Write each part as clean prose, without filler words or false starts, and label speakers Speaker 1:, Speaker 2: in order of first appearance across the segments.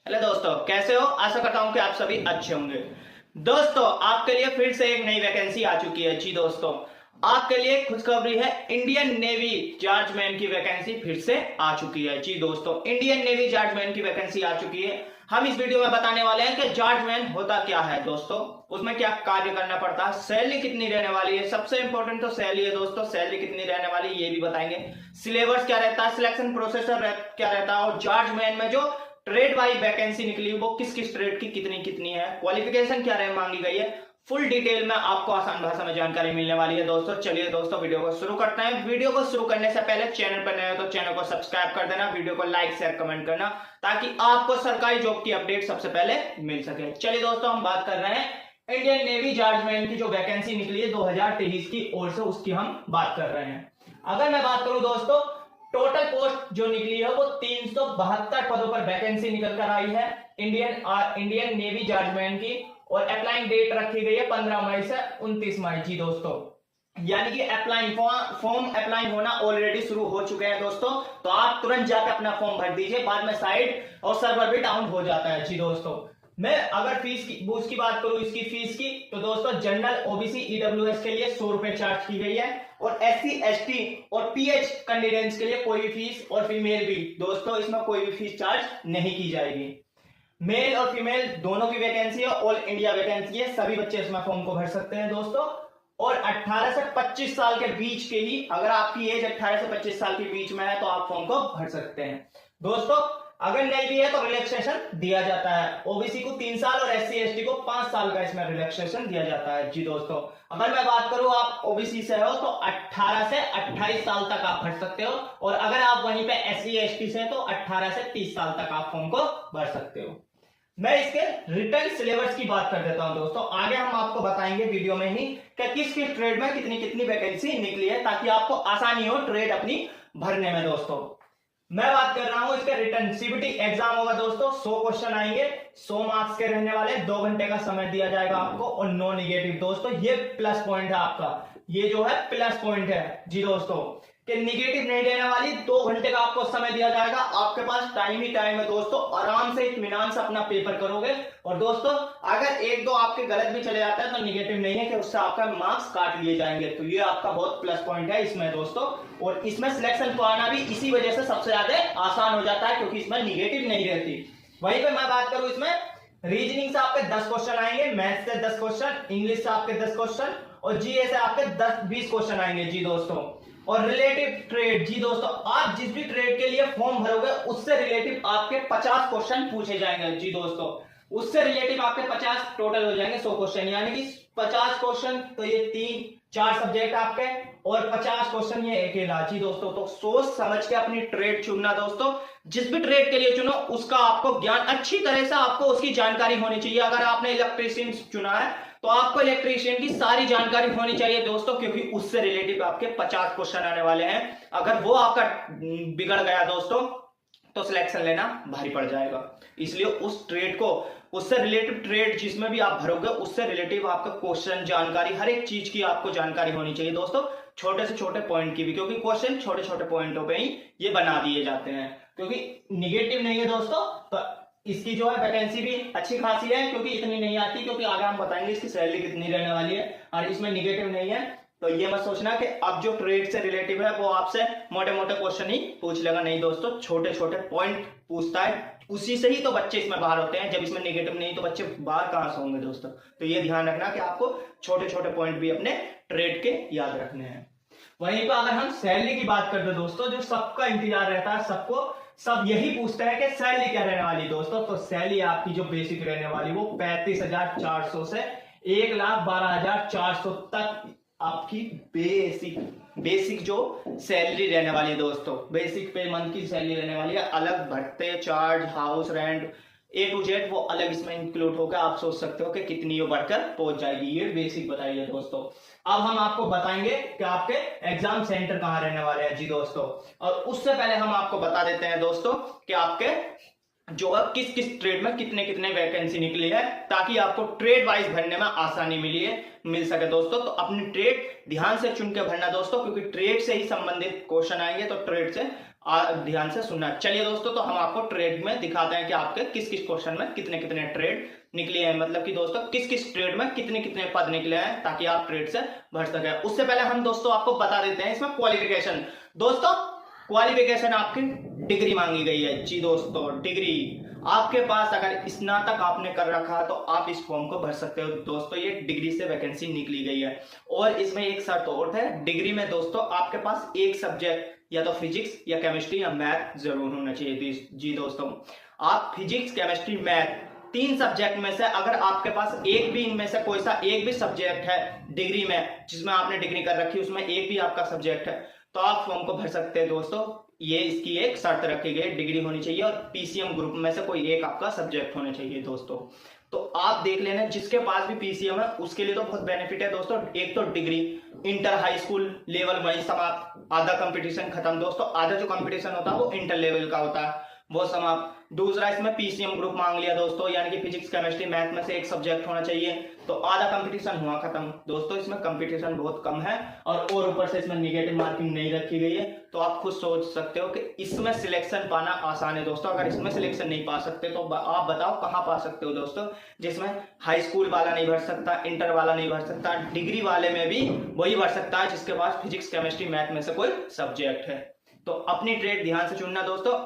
Speaker 1: Hello दोस्तों, कैसे हो? आशा करता हूं कि आप सभी अच्छे होंगे। दोस्तों, आपके लिए फिर से एक नई वैकेंसी आ चुकी है। जी दोस्तों, आपके लिए खुशखबरी है। इंडियन नेवी जार्जमैन की वैकेंसी फिर से आ चुकी है। जी दोस्तों, इंडियन नेवी जार्जमैन की वैकेंसी आ चुकी है। हम इस वीडियो में बताने वाले हैं कि जार्जमैन होता क्या है दोस्तों, उसमें क्या कार्य करना पड़ता है, सैलरी कितनी रहने वाली है। सबसे इंपॉर्टेंट तो सैलरी है दोस्तों, सैलरी कितनी रहने वाली है ये भी बताएंगे। सिलेबस क्या रहता है, सिलेक्शन प्रोसेसर क्या रहता है, और जार्जमैन में जो ट्रेड वाइज वैकेंसी निकली वो किस किस ट्रेड की कितनी कितनी है, क्वालिफिकेशन क्या रहे मांगी गई है, फुल डिटेल में आपको आसान भाषा में जानकारी मिलने वाली है दोस्तों। चलिए दोस्तों, वीडियो को शुरू करते हैं। वीडियो को शुरू करने से पहले चैनल पर नए हो तो चैनल को सब्सक्राइब कर देना, वीडियो को लाइक शेयर कमेंट करना, ताकि आपको सरकारी जॉब की अपडेट सबसे पहले मिल सके। चलिए दोस्तों, हम बात कर रहे हैं इंडियन नेवी जार्जमैन की जो वैकेंसी निकली है 2023 की ओर से, उसकी हम बात कर रहे हैं। अगर मैं बात करूं दोस्तों, टोटल पोस्ट जो निकली है वो 372 पदों पर वैकेंसी निकल कर आई है इंडियन नेवी जार्जमैन की, और अप्लाइंग डेट रखी गई है 15 मई से 29 मई। जी दोस्तों, यानी कि फॉर्म अप्लाई होना ऑलरेडी शुरू हो चुके हैं दोस्तों। तो आप तुरंत जाकर अपना फॉर्म भर दीजिए, बाद में साइट और सर्वर भी डाउन हो जाता है। जी दोस्तों, मैं अगर फीस की उसकी बात करूं, इसकी फीस की, तो दोस्तों जनरल ओबीसी ईडब्ल्यूएस के लिए 100 रुपए चार्ज की गई है, और एससी एसटी और पीएच कैंडिडेट्स के लिए कोई भी फीस, और फीमेल भी दोस्तों इसमें कोई भी फीस चार्ज नहीं की जाएगी। मेल और फीमेल दोनों की वैकेंसी है, ऑल इंडिया वैकेंसी है, सभी बच्चे इसमें फॉर्म को भर सकते हैं दोस्तों। और 18 से 25 साल के बीच के ही, अगर आपकी एज 18 से 25 साल के बीच में है तो आप फॉर्म को भर सकते हैं दोस्तों। अगर नहीं भी है तो रिलैक्सेशन दिया जाता है। ओबीसी को 3 साल और एससी एसटी को 5 साल का इसमें रिलैक्सेशन दिया जाता है। जी दोस्तों, अगर मैं बात करूं आप ओबीसी से हो तो 18 से 28 साल तक आप भर सकते हो, और अगर आप वहीं पे एससी एसटी से तो 18 से 30 साल तक आप फॉर्म को भर सकते हो। मैं इसके रिटर्न सिलेबस की बात कर देता हूं दोस्तों। आगे हम आपको बताएंगे वीडियो में ही कि किस किस ट्रेड में कितनी कितनी वैकेंसी निकली है, ताकि आपको आसानी हो ट्रेड अपनी भरने में दोस्तों। मैं बात कर रहा हूं इसके रिटर्न सीबीटी एग्जाम होगा दोस्तों। 100 क्वेश्चन आएंगे, 100 मार्क्स के रहने वाले, 2 घंटे का समय दिया जाएगा आपको, और नो निगेटिव दोस्तों। ये प्लस पॉइंट है आपका, ये जो है प्लस पॉइंट है। जी दोस्तों, कि निगेटिव नहीं देने वाली, 2 घंटे का आपको समय दिया जाएगा, आपके पास टाइम ही टाइम है दोस्तों। आराम से इत्मीनान से अपना पेपर करोगे। और दोस्तों, अगर 1-2 आपके गलत भी चले जाता है तो निगेटिव नहीं है कि उससे आपका मार्क्स काट लिए जाएंगे। तो ये आपका बहुत प्लस पॉइंट है इसमें दोस्तों। और इसमें सिलेक्शन पाना भी इसी वजह से सबसे ज्यादा आसान हो जाता है, क्योंकि इसमें निगेटिव नहीं रहती। वहीं पर मैं बात करूं, इसमें रीजनिंग से आपके 10 क्वेश्चन आएंगे, मैथ से 10 क्वेश्चन, इंग्लिश से आपके 10 क्वेश्चन, और जीए से आपके 10-20 क्वेश्चन आएंगे। जी दोस्तों, और रिलेटिव ट्रेड, जी दोस्तों, आप जिस भी ट्रेड के लिए फॉर्म भरोगे उससे रिलेटिव आपके 50 क्वेश्चन पूछे जाएंगे। जी दोस्तों, उससे रिलेटिव आपके 50 टोटल हो जाएंगे 100 क्वेश्चन, यानी कि 50 क्वेश्चन तो ये 3-4 सब्जेक्ट आपके, और 50 क्वेश्चन ये अकेला। जी दोस्तों, तो सोच समझ के अपनी ट्रेड चुनना दोस्तों। जिस भी ट्रेड के लिए चुनो उसका आपको ज्ञान अच्छी तरह से, आपको उसकी जानकारी होनी चाहिए। अगर आपने इलेक्ट्रीशियन चुना है तो आपको इलेक्ट्रीशियन की सारी जानकारी होनी चाहिए दोस्तों, क्योंकि उससे रिलेटिव आपके 50 क्वेश्चन आने वाले हैं। अगर वो आपका बिगड़ गया दोस्तों तो सिलेक्शन लेना भारी पड़ जाएगा। इसलिए उस ट्रेड को, उससे रिलेटिव ट्रेड जिसमें भी आप भरोगे उससे रिलेटिव आपका क्वेश्चन, जानकारी, हर एक चीज की आपको जानकारी होनी चाहिए दोस्तों, छोटे से छोटे पॉइंट की भी, क्योंकि क्वेश्चन छोटे छोटे पॉइंटों पे ही ये बना दिए जाते हैं। क्योंकि निगेटिव नहीं है दोस्तों, तो इसकी जो है वैकेंसी भी अच्छी खासी है, क्योंकि इतनी नहीं आती, क्योंकि आगे हम बताएंगे इसकी सैलरी कितनी रहने वाली है। और इसमें निगेटिव नहीं है, तो ये मत सोचना कि अब जो ट्रेड से रिलेटिव है वो आपसे मोटे मोटे क्वेश्चन ही पूछ लेगा। नहीं दोस्तों, छोटे छोटे पॉइंट पूछता है, उसी से ही तो बच्चे इसमें बाहर होते हैं। जब इसमें निगेटिव नहीं तो बच्चे बाहर कहां से होंगे दोस्तों। तो ये ध्यान रखना कि आपको छोटे छोटे पॉइंट भी अपने ट्रेड के याद रखने हैं। वहीं पर अगर हम सैलरी की बात करते हैं दोस्तों, जो सबका इंतजार रहता है, सब यही पूछते हैं कि सैलरी क्या रहने वाली दोस्तों। तो सैलरी आपकी जो बेसिक रहने वाली वो 35,400 से 1,12,400 तक आपकी बेसिक जो सैलरी रहने वाली है दोस्तों। बेसिक पे मंथ की सैलरी रहने वाली है, अलग भत्ते, charge, house rent, A to Z वो अलग इसमें इंक्लूड होकर आप सोच सकते हो कि कितनी वो बढ़कर पहुंच जाएगी। ये बेसिक बताइए दोस्तों। अब हम आपको बताएंगे कि आपके एग्जाम सेंटर कहां रहने वाले हैं। जी दोस्तों, और उससे पहले हम आपको बता देते हैं दोस्तों कि आपके जो है किस किस ट्रेड में कितने कितने वैकेंसी निकली है, ताकि आपको ट्रेड वाइज भरने में आसानी मिल सके दोस्तों। तो अपनी ट्रेड ध्यान से चुन के भरना दोस्तों, क्योंकि ट्रेड से ही संबंधित क्वेश्चन आएंगे, तो ट्रेड से ध्यान से सुनना। चलिए दोस्तों, तो हम आपको ट्रेड में दिखाते हैं कि आपके किस किस क्वेश्चन में कितने कितने ट्रेड निकले हैं, मतलब कि दोस्तों किस किस ट्रेड में कितने कितने पद निकले हैं, ताकि आप ट्रेड से भर सके। उससे पहले हम दोस्तों आपको बता देते हैं इसमें क्वालिफिकेशन। दोस्तों क्वालिफिकेशन आपकी डिग्री मांगी गई है। जी दोस्तों, डिग्री आपके पास अगर स्नातक आपने कर रखा है तो आप इस फॉर्म को भर सकते हो। दोस्तों ये डिग्री से वैकेंसी निकली गई है। और इसमें एक शर्त और है, डिग्री में दोस्तों आपके पास एक सब्जेक्ट या तो फिजिक्स या केमिस्ट्री या मैथ जरूर होना चाहिए। जी दोस्तों, आप फिजिक्स, केमिस्ट्री, मैथ 3 सब्जेक्ट में से अगर आपके पास एक भी इनमें से कोई सा एक भी सब्जेक्ट है डिग्री में, जिसमें आपने डिग्री कर रखी है, उसमें एक भी आपका सब्जेक्ट है, तो आप फॉर्म को भर सकते हैं। दोस्तों ये इसकी एक शर्त रखी गई, डिग्री होनी चाहिए और पीसीएम ग्रुप में से कोई एक आपका सब्जेक्ट होना चाहिए। दोस्तों तो आप देख लेना, जिसके पास भी पीसीएम है उसके लिए तो बहुत बेनिफिट है दोस्तों। एक तो degree, inter high school level वहीं समाप्त, आधा कंपटीशन खत्म। दोस्तों आधा जो कंपटीशन होता है वो इंटर लेवल का होता है, वो समाप्त। दूसरा इसमें पीसीएम ग्रुप मांग लिया दोस्तों, यानी कि फिजिक्स, केमिस्ट्री, मैथ में से एक सब्जेक्ट होना चाहिए, तो आधा कंपटीशन हुआ खत्म। दोस्तों इसमें कंपटीशन बहुत कम है और ऊपर से इसमें नेगेटिव मार्किंग नहीं रखी गई है, तो आप खुद सोच सकते हो कि इसमें सिलेक्शन पाना आसान है। दोस्तों अगर इसमें सिलेक्शन नहीं पा सकते तो आप बताओ कहां पा सकते हो। दोस्तों जिसमें हाई स्कूल वाला नहीं भर सकता, इंटर वाला नहीं भर सकता, डिग्री वाले में भी वही भर सकता है जिसके पास फिजिक्स, केमिस्ट्री, मैथ में से कोई सब्जेक्ट है। तो अपनी ट्रेड ध्यान से चुनना दोस्तों।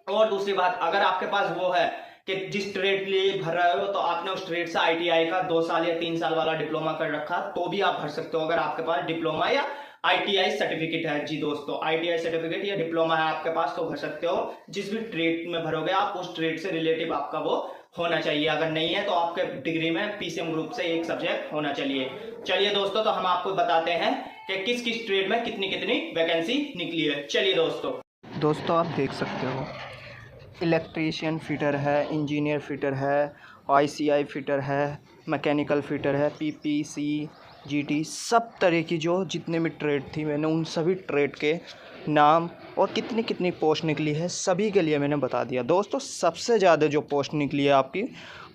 Speaker 1: और दूसरी बात, अगर आपके पास वो है कि जिस ट्रेड लिए भर रहे हो तो आपने उस ट्रेड से आईटीआई का 2 साल या 3 साल वाला डिप्लोमा कर रखा, तो भी आप भर सकते हो अगर आपके पास डिप्लोमा या आईटीआई सर्टिफिकेट है। जी दोस्तों, आईटीआई सर्टिफिकेट या डिप्लोमा है आपके पास तो भर सकते हो। जिस भी ट्रेड में भरोगे आप उस ट्रेड से रिलेटिव आपका वो होना चाहिए, अगर नहीं है तो आपके डिग्री में पीसीएम ग्रुप से एक सब्जेक्ट होना चाहिए। चलिए दोस्तों, तो हम आपको बताते हैं कि किस किस ट्रेड में कितनी कितनी वैकेंसी निकली है। चलिए दोस्तों
Speaker 2: आप देख सकते हो इलेक्ट्रीशियन फिटर है, इंजीनियर फिटर है, आईसीआई फिटर है, मैकेनिकल फिटर है, पीपीसी, जीटी, सब तरह की जो जितने भी ट्रेड थी मैंने उन सभी ट्रेड के नाम और कितनी कितनी पोस्ट निकली है सभी के लिए मैंने बता दिया। दोस्तों सबसे ज़्यादा जो पोस्ट निकली है आपकी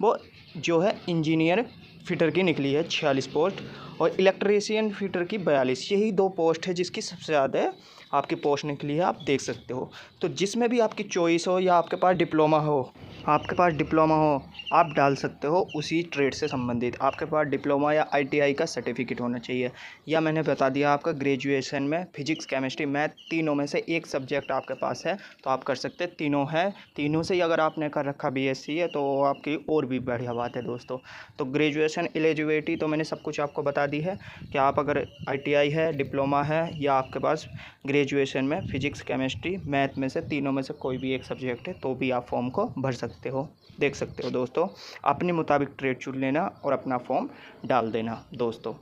Speaker 2: वो जो है इंजीनियर फिटर की निकली है 46 पोस्ट और इलेक्ट्रीशियन फिटर की 42। यही 2 पोस्ट है जिसकी सबसे ज़्यादा आपकी पोस्ट निकली है, आप देख सकते हो। तो जिसमें भी आपकी चॉइस हो या आपके पास डिप्लोमा हो आप डाल सकते हो उसी ट्रेड से संबंधित। आपके पास डिप्लोमा या आईटीआई का सर्टिफिकेट होना चाहिए, या मैंने बता दिया आपका ग्रेजुएशन में फिजिक्स, केमिस्ट्री, मैथ तीनों में से एक सब्जेक्ट आपके पास है तो आप कर सकते हैं। तीनों है, तीनों से ही अगर आपने कर रखा बीएससी है तो आपकी और भी बढ़िया बात है दोस्तों। तो ग्रेजुएशन एलिजिबिलिटी तो मैंने सब कुछ आपको बता दी है कि आप अगर आईटीआई है, डिप्लोमा है या आपके पास ग्रेजुएशन में फिजिक्स, केमिस्ट्री, मैथ में से तीनों में से कोई भी एक सब्जेक्ट है तो भी आप फॉर्म को भर सकते हो। देख सकते हो दोस्तों, अपने मुताबिक ट्रेड चुन लेना और अपना फॉर्म डाल देना दोस्तों।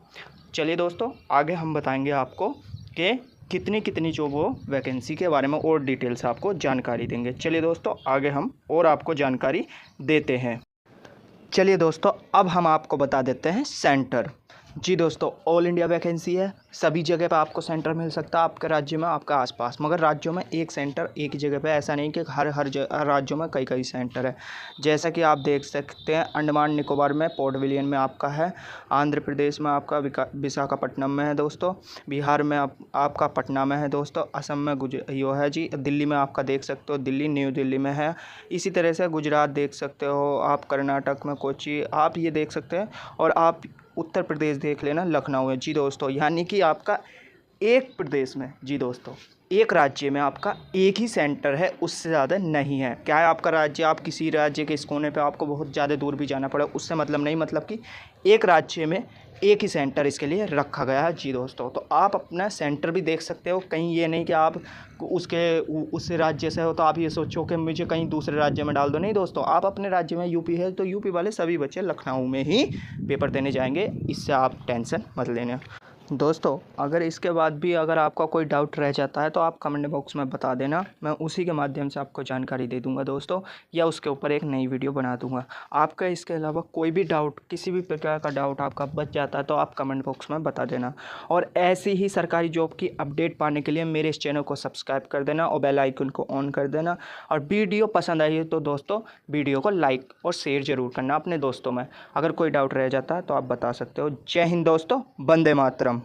Speaker 2: चलिए दोस्तों, आगे हम बताएंगे आपको कि कितनी कितनी जो वो वैकेंसी के बारे में और डिटेल से आपको जानकारी देंगे। चलिए दोस्तों, आगे हम और आपको जानकारी देते हैं। चलिए दोस्तों, अब हम आपको बता देते हैं सेंटर। जी दोस्तों, ऑल इंडिया वैकेंसी है, सभी जगह पे आपको सेंटर मिल सकता है आपके राज्य में, आपका आसपास। मगर राज्यों में एक सेंटर एक ही जगह पे, ऐसा नहीं कि हर राज्यों में कई कई सेंटर है। जैसा कि आप देख सकते हैं, अंडमान निकोबार में पोर्ट विलियम में आपका है, आंध्र प्रदेश में आपका विशाखापट्टनम में है दोस्तों, बिहार में आपका पटना में है दोस्तों, असम में यो है जी, दिल्ली में आपका देख सकते हो, दिल्ली न्यू दिल्ली में है। इसी तरह से गुजरात देख सकते हो आप, कर्नाटक में कोची आप ये देख सकते हैं, और आप उत्तर प्रदेश देख लेना, लखनऊ है। जी दोस्तों, यानी कि आपका एक प्रदेश में, जी दोस्तों एक राज्य में आपका एक ही सेंटर है, उससे ज़्यादा नहीं है। क्या है आपका राज्य, आप किसी राज्य के इस कोने पे आपको बहुत ज़्यादा दूर भी जाना पड़े उससे मतलब नहीं, मतलब कि एक राज्य में एक ही सेंटर इसके लिए रखा गया है। जी दोस्तों, तो आप अपना सेंटर भी देख सकते हो, कहीं ये नहीं कि आप उस राज्य से हो तो आप ये सोचो कि मुझे कहीं दूसरे राज्य में डाल दो। नहीं दोस्तों, आप अपने राज्य में यूपी है तो यूपी वाले सभी बच्चे लखनऊ में ही पेपर देने जाएंगे, इससे आप टेंशन मत लेना। दोस्तों अगर इसके बाद भी अगर आपका कोई डाउट रह जाता है तो आप कमेंट बॉक्स में बता देना, मैं उसी के माध्यम से आपको जानकारी दे दूंगा दोस्तों, या उसके ऊपर एक नई वीडियो बना दूंगा। आपका इसके अलावा कोई भी डाउट, किसी भी प्रकार का डाउट आपका बच जाता है तो आप कमेंट बॉक्स में बता देना। और ऐसी ही सरकारी जॉब की अपडेट पाने के लिए मेरे इस चैनल को सब्सक्राइब कर देना और बेल आइकन को ऑन कर देना। और वीडियो पसंद आई है तो दोस्तों वीडियो को लाइक और शेयर ज़रूर करना अपने दोस्तों में। अगर कोई डाउट रह जाता है तो आप बता सकते हो। जय हिंद दोस्तों, वंदे मातरम।